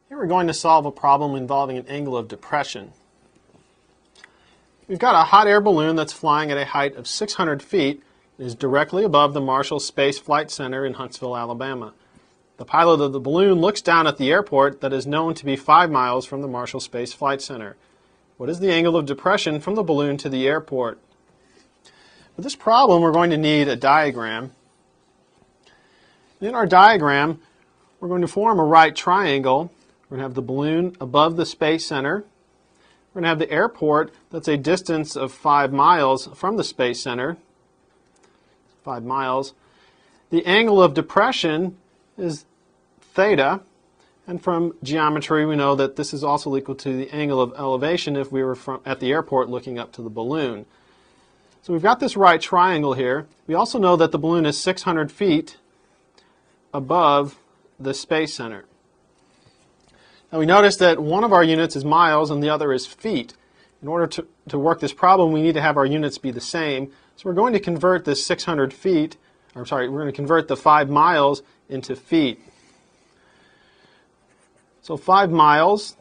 Here we're going to solve a problem involving an angle of depression. We've got a hot air balloon that's flying at a height of 600 feet and is directly above the Marshall Space Flight Center in Huntsville, Alabama. The pilot of the balloon looks down at the airport that is known to be 5 miles from the Marshall Space Flight Center. What is the angle of depression from the balloon to the airport? For this problem, we're going to need a diagram. In our diagram, we're going to form a right triangle. We're going to have the balloon above the Space Center. We're going to have the airport that's a distance of 5 miles from the Space Center. 5 miles. The angle of depression is theta, and from geometry we know that this is also equal to the angle of elevation if we were at the airport looking up to the balloon. So we've got this right triangle here. We also know that the balloon is 600 feet above the Space Center. Now we notice that one of our units is miles and the other is feet. In order to work this problem, we need to have our units be the same. So we're going to convert this 600 feet, we're going to convert the 5 miles into feet. So 5 miles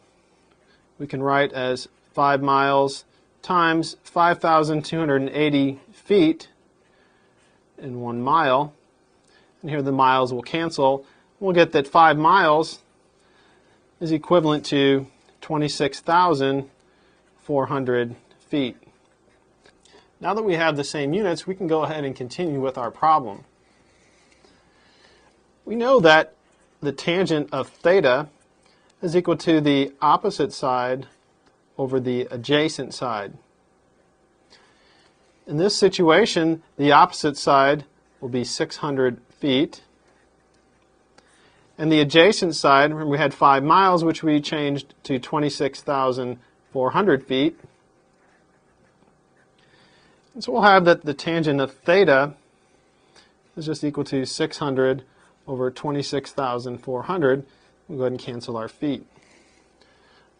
we can write as 5 miles times 5,280 feet in 1 mile. And here the miles will cancel. We'll get that 5 miles is equivalent to 26,400 feet. Now that we have the same units, we can go ahead and continue with our problem. We know that the tangent of theta is equal to the opposite side over the adjacent side. In this situation, the opposite side will be 600 feet. And the adjacent side, remember we had 5 miles, which we changed to 26,400 feet. And so we'll have that the tangent of theta is just equal to 600 over 26,400. We'll go ahead and cancel our feet.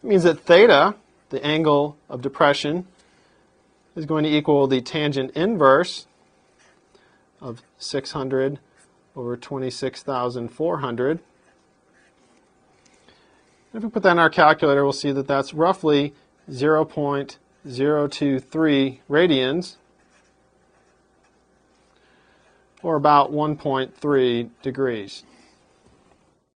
It means that theta, the angle of depression, is going to equal the tangent inverse of 600 over 26,400. If we put that in our calculator, we'll see that that's roughly 0.023 radians, or about 1.3 degrees.